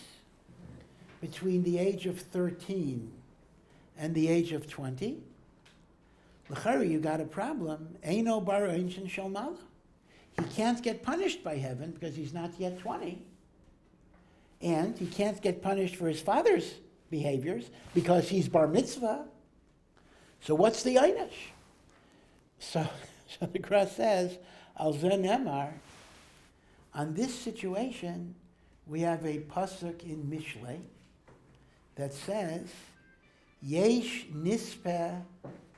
between the age of 13 and the age of 20, l'chari, you got a problem. Eino bar ancient shalmala. He can't get punished by heaven because he's not yet 20. And he can't get punished for his father's behaviors because he's bar mitzvah. So what's the einish? So the Gemara says, al zeh nemar, on this situation, we have a pasuk in Mishlei that says, yesh nispeh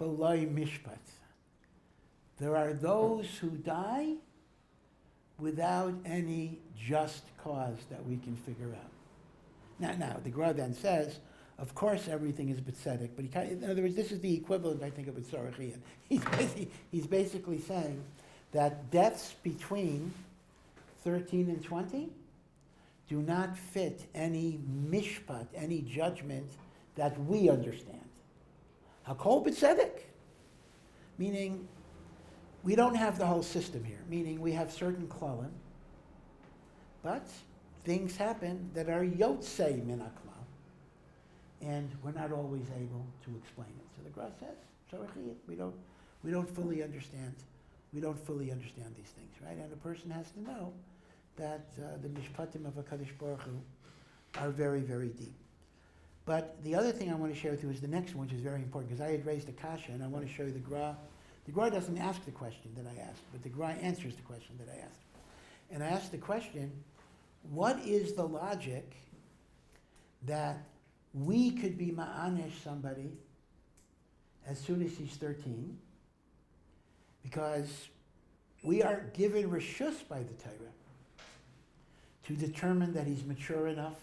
b'loi mishpat. There are those who die without any just cause that we can figure out. Now the Gemara then says, of course everything is betzedek, but in other words, this is the equivalent, I think, of a tzarachian. He's basically saying that deaths between 13 and 20 do not fit any mishpat, any judgment that we understand. Hakol betzedek, meaning we don't have the whole system here, meaning we have certain klalim, but things happen that are yotzei min haklal, and we're not always able to explain it. So the Gemara says, we don't fully understand. We don't fully understand these things, right? And a person has to know that the mishpatim of HaKadosh Baruch Hu are very, very deep. But the other thing I want to share with you is the next one, which is very important, because I had raised a kasha, and I want to show you the Gemara. The Gemara doesn't ask the question that I asked, but the Gemara answers the question that I asked. And I asked the question, what is the logic that we could be ma'anish somebody as soon as he's 13, because we are given reshus by the Torah to determine that he's mature enough,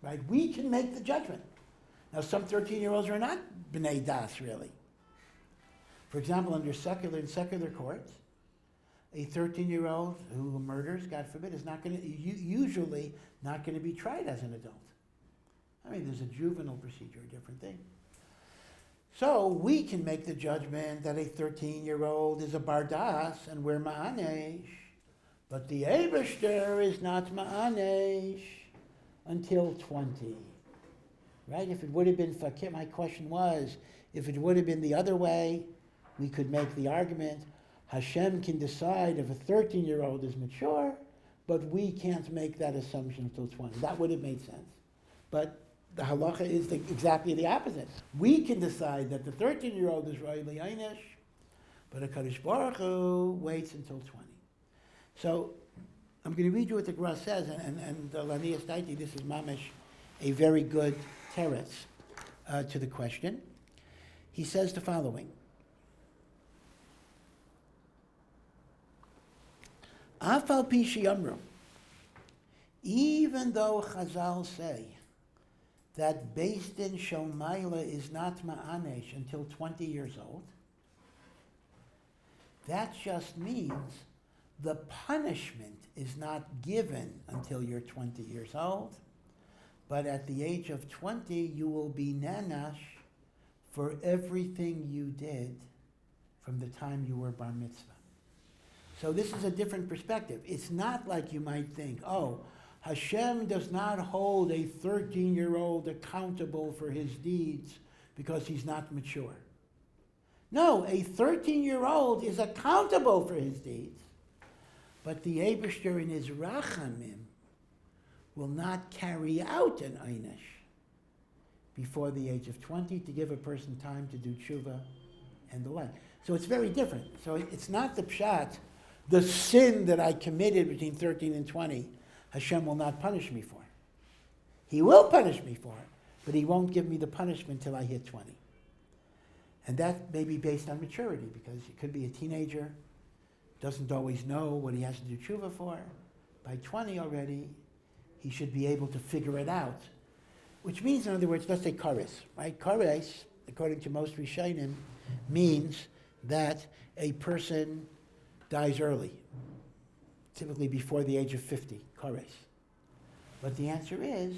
right? We can make the judgment. Now, some 13-year-olds are not b'nei das, really. For example, in secular courts, a 13-year-old who murders, God forbid, is usually not going to be tried as an adult. I mean, there's a juvenile procedure, a different thing. So we can make the judgment that a 13-year-old is a bardas and we're ma'anesh, but the Eibishter is not ma'anesh until 20. Right? If it would have been fakir, my question was, if it would have been the other way, we could make the argument, Hashem can decide if a 13-year-old is mature, but we can't make that assumption until 20. That would have made sense. But the halacha is exactly the opposite. We can decide that the 13-year-old is Ro'ei Einish, but a Kadosh Baruch Hu waits until 20. So I'm going to read you what the Gemara says, and Lanias Daiti, this is mamish, a very good teretz to the question. He says the following. Afal pi she'amru, even though Chazal say that Beis Din Shomayla is not ma'anesh until 20 years old, that just means the punishment is not given until you're 20 years old, but at the age of 20 you will be nanash for everything you did from the time you were bar mitzvah. So this is a different perspective. It's not like you might think, oh, Hashem does not hold a 13-year-old accountable for his deeds because he's not mature. No, a 13-year-old is accountable for his deeds, but the Eibishter in his rachamim will not carry out an einish before the age of 20 to give a person time to do tshuva and the like. So it's very different. So it's not the pshat, the sin that I committed between 13 and 20, Hashem will not punish me for. He will punish me for it, but he won't give me the punishment till I hit 20. And that may be based on maturity, because it could be a teenager, doesn't always know what he has to do tshuva for. By 20 already, he should be able to figure it out. Which means, in other words, let's say kares, right? Kares, according to most Rishonim, means that a person dies early, typically before the age of 50, kares. But the answer is,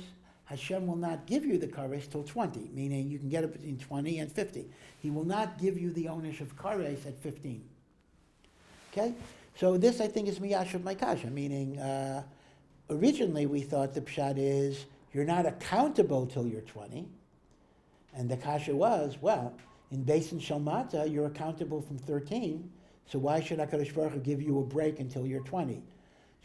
Hashem will not give you the kares till 20, meaning you can get it between 20 and 50. He will not give you the onish of kares at 15. Okay? So this, I think, is miyashav maikasha, meaning originally we thought the pshat is you're not accountable till you're 20. And the kasha was, well, in Beis and Shalmata, you're accountable from 13, so why should HaKadosh Baruch Hu give you a break until you're 20?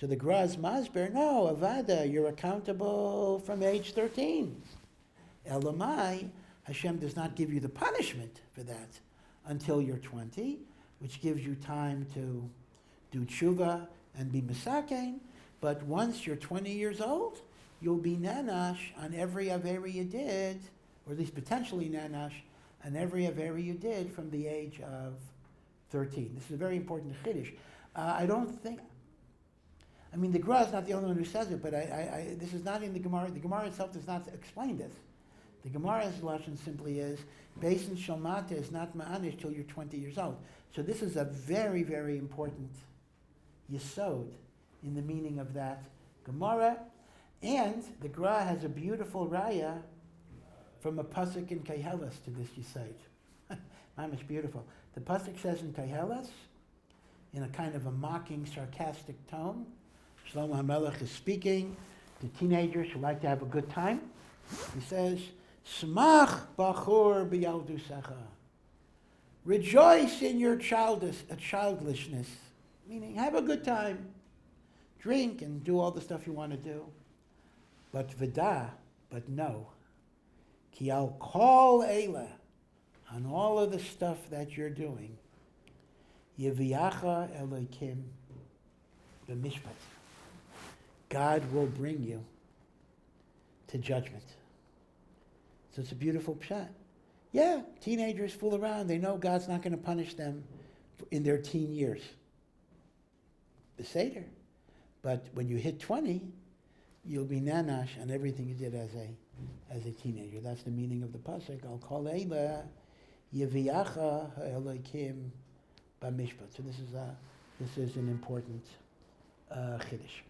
So the Graz Masber, no, Avada, you're accountable from age 13. Elamai, Hashem does not give you the punishment for that until you're 20, which gives you time to do tshuva and be misakein. But once you're 20 years old, you'll be nanash on every avera you did, or at least potentially nanash on every avera you did from the age of 13. This is a very important chiddush. The Gemara is not the only one who says it, but this is not in the Gemara. The Gemara itself does not explain this. The Gemara's lashon simply is, Beis and Shalmata is not ma'anish till you're 20 years old. So this is a very, very important yesod in the meaning of that Gemara. And the Gemara has a beautiful raya from a pasuk in Keheles to this yesod. Mamish beautiful. The pasuk says in Keheles, in a kind of a mocking, sarcastic tone, Shlomo HaMelech is speaking to teenagers who like to have a good time. He says, Smach bachur b'yaldusecha. Rejoice in your childishness, meaning have a good time, drink and do all the stuff you want to do. But v'da, but no, ki al kol eila, on all of the stuff that you're doing, yeviacha Elokim b'mishpat. God will bring you to judgment. So it's a beautiful pshat. Yeah, teenagers fool around. They know God's not going to punish them in their teen years. Beseder. But when you hit 20, you'll be nanash on everything you did as a teenager. That's the meaning of the pasuk. Al kol eila Yeviyacha ha'elokim b'mishpat. So this is an important chiddush.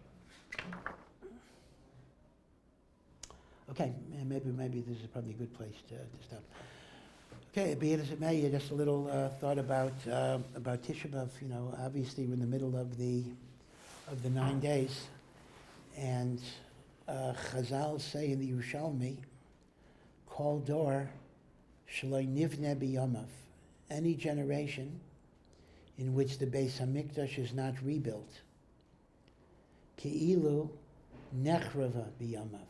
Okay, maybe this is probably a good place to stop. Okay, be it as it may, just a little thought about Tisha B'Av. You know, obviously we're in the middle of the 9 days, and Chazal say in the Yerushalmi, Kol dor shelo nivne b'yomav. Any generation in which the Beis Hamikdash is not rebuilt, Ki'ilu nechrava b'yomav.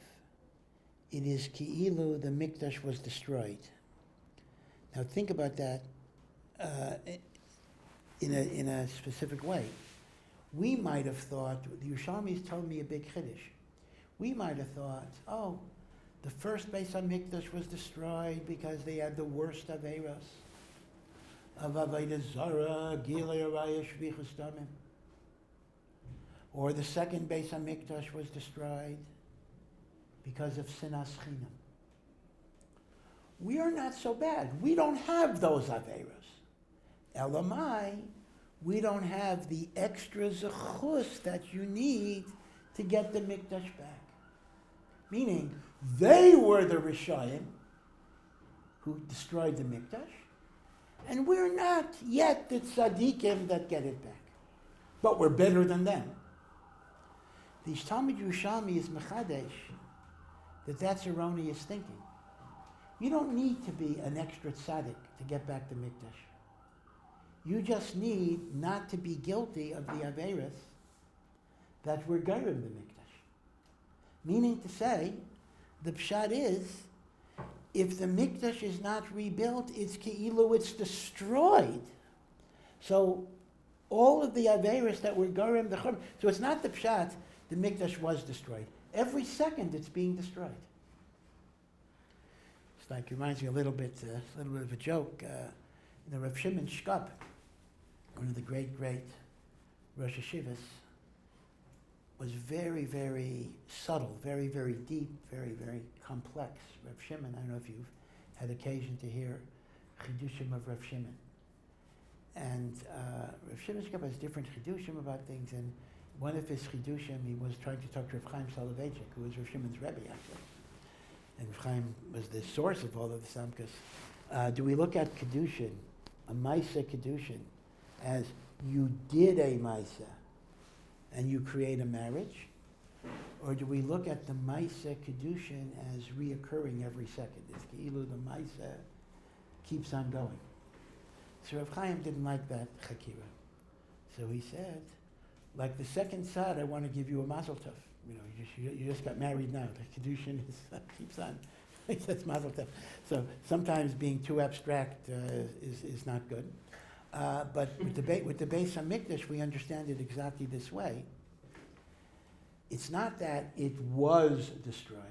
It is Ki'ilu the Mikdash was destroyed. Now think about that in a specific way. We might have thought, the Yerushalmi's told me a big chiddush. We might have thought, oh, the first Beis HaMikdash was destroyed because they had the worst Averos of Avodah Zarah, Gilei Araya, Shvichus Damim. Or the second Beis HaMikdash was destroyed because of Sinas Chinam. We are not so bad. We don't have those Averos. Elamai, we don't have the extra zechus that you need to get the Mikdash back. Meaning, they were the Rishayim who destroyed the Mikdash, and we're not yet the tzaddikim that get it back. But we're better than them. The Talmud Yerushalmi is mechadesh that's erroneous thinking. You don't need to be an extra tzaddik to get back the Mikdash. You just need not to be guilty of the Averis that were Gerim the Mikdash. Meaning to say, the pshat is, if the Mikdash is not rebuilt, it's Ki'ilu, it's destroyed. So all of the Averis that were Gerim, the Chum, so it's not the pshat, the Mikdash was destroyed. Every second it's being destroyed. It's like, it reminds me a little bit of a joke. The Rav Shimon Shkop, one of the great Rosh Yeshivas, was very, very subtle, very, very deep, very, very complex. Rav Shimon, I don't know if you've had occasion to hear Chidushim of Rav Shimon. And Rav Shimon Shkop has different Chidushim about things, and one of his Chidushim, he was trying to talk to Rav Chaim Soloveitchik, who was Rav Shimon's Rebbe, actually. And Rav Chaim was the source of all of the Samkas. Do we look at Kedushin, a Maisa Kedushin, as you did a Maisa and you create a marriage? Or do we look at the Maisa Kedushin as reoccurring every second? It's Keilu, the Maisa keeps on going. So Rav Chaim didn't like that Chakira. So he said, like the second side, I want to give you a mazel tov. You know, you just got married now. The Kedushin keeps on. He says mazel tov. So sometimes being too abstract is not good. But with the Beis HaMikdash, we understand it exactly this way. It's not that it was destroyed.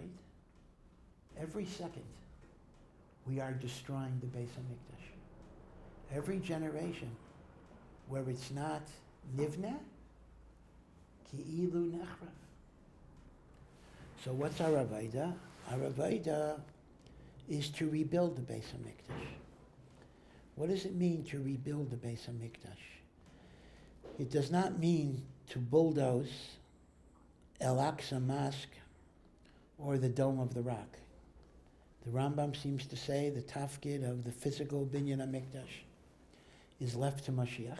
Every second, we are destroying the Beis HaMikdash. Every generation where it's not nivna, ki'ilu nechrav. So what's our avodah? Our avodah is to rebuild the Beis HaMikdash. What does it mean to rebuild the Beis HaMikdash? It does not mean to bulldoze El Aqsa Mosque or the Dome of the Rock. The Rambam seems to say the tafkid of the physical Binyan HaMikdash is left to Mashiach.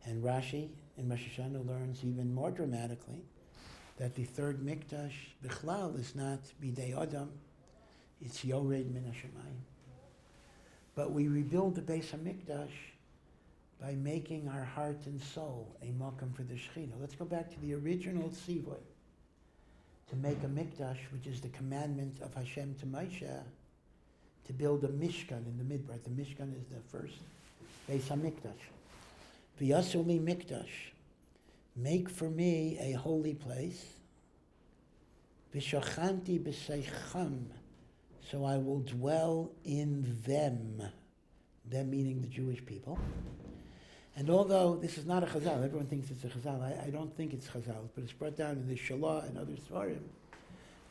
And Rashi in Rosh Hashanah learns even more dramatically that the third Mikdash, Bichlal, is not Bidei Adam, it's Yored Min HaShamayim. But we rebuild the Beis HaMikdash by making our heart and soul a makam for the Shechina. Let's go back to the original Tzivoy. To make a Mikdash, which is the commandment of Hashem to Moshe, to build a Mishkan in the Midbar. The Mishkan is the first Beis HaMikdash. V'yasuli Mikdash. Make for me a holy place. V'shachanti b'seicham. So I will dwell in them. Them meaning the Jewish people. And although this is not a Chazal, everyone thinks it's a Chazal. I don't think it's Chazal, but it's brought down in the Shalah and other Svarim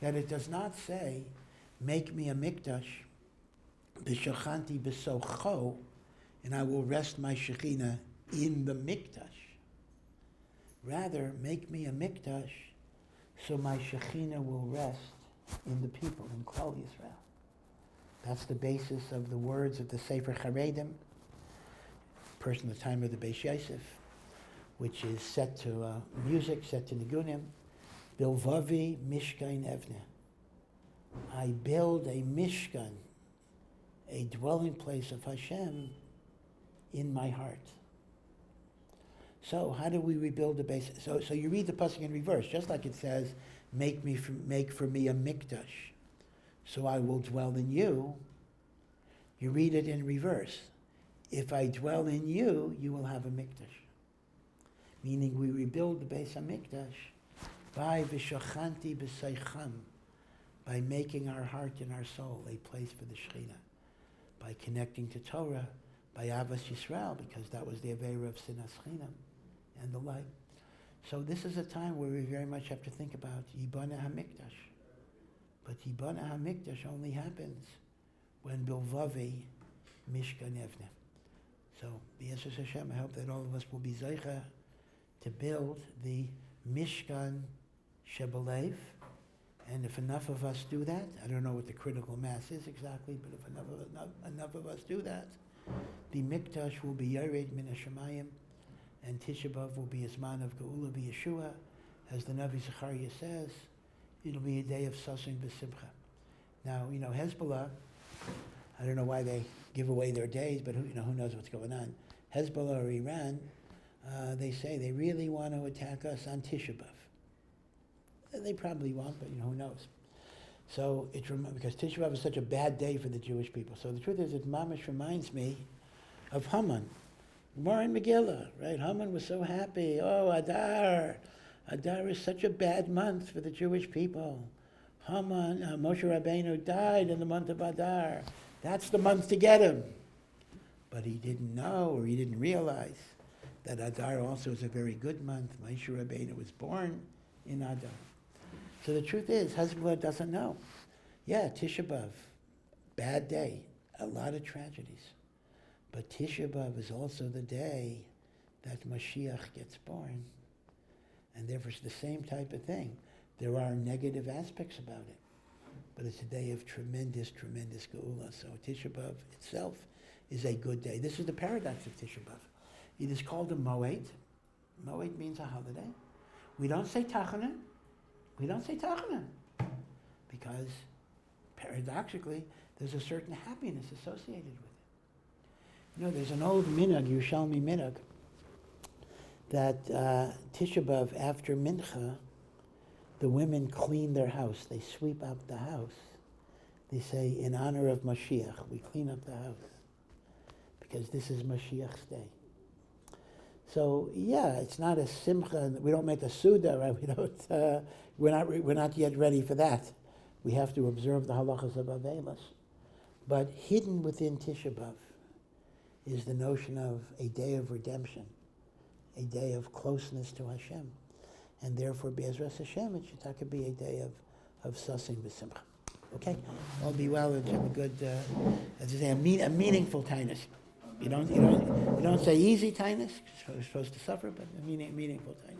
that it does not say, make me a Mikdash B'shochanti b'socho, and I will rest my Shekhinah in the mikdash. Rather, make me a mikdash so my Shekhinah will rest in the people, in Klal Yisrael. That's the basis of the words of the Sefer Charedim, person at the time of the Beis Yosef, which is set to music, set to nigunim. Bilvavi mishkan evne. I build a mishkan, a dwelling place of Hashem, in my heart. So how do we rebuild the base? So you read the pasuk in reverse, just like it says, make for me a mikdash, so I will dwell in you. You read it in reverse. If I dwell in you, you will have a mikdash. Meaning we rebuild the Beis HaMikdash by v'shochanti b'seicham, by making our heart and our soul a place for the Shekhinah, by connecting to Torah, by Avas Yisrael, because that was the Aveira of Sinas Chinam and the like. So this is a time where we very much have to think about Yibana HaMikdash. But Yibana HaMikdash only happens when Bilvavi Mishkan Evne. So, B'Yesus Hashem, I hope that all of us will be Zeicha to build the Mishkan Shebelev. And if enough of us do that, I don't know what the critical mass is exactly, but if enough of us do that, the Mikdash will be Yared Min HaShamayim, and Tisha B'Av will be a Zman of Geula B'Yeshua. As the Navi Zechariah says, it'll be a day of Sasin B'Simcha. Now, Hezbollah, I don't know why they give away their days, but who knows what's going on. Hezbollah or Iran, they say they really want to attack us on Tisha B'Av. They probably won't, but who knows. So because Tisha B'Av is such a bad day for the Jewish people. So the truth is, it mamish reminds me of Haman. More in Megillah, right? Haman was so happy. Oh, Adar. Adar is such a bad month for the Jewish people. Haman, Moshe Rabbeinu died in the month of Adar. That's the month to get him. But he didn't know, or he didn't realize that Adar also is a very good month. Moshe Rabbeinu was born in Adar. So the truth is, Hezbollah doesn't know. Yeah, Tisha B'Av, bad day, a lot of tragedies. But Tisha B'Av is also the day that Mashiach gets born. And therefore it's the same type of thing. There are negative aspects about it, but it's a day of tremendous, tremendous geula. So Tisha B'Av itself is a good day. This is the paradox of Tisha B'Av. It is called a moed. Moed means a holiday. We don't say Tachanan. Because paradoxically, there's a certain happiness associated with it. There's an old minhag, Yerushalmi minhag, that Tisha B'Av, after Mincha, the women clean their house. They sweep up the house. They say, in honor of Mashiach, we clean up the house, because this is Mashiach's day. So it's not a simcha. We don't make a suda, right? We don't. We're not yet ready for that. We have to observe the halachas of Avelos. But hidden within Tisha B'Av is the notion of a day of redemption, a day of closeness to Hashem, and therefore, Be'ezras Hashem, it should be a day of sasin b'simcha. Okay, all be well and have a good, as I say, a meaningful tainus. You don't say easy tainus, you're supposed to suffer, but a meaningful tainus.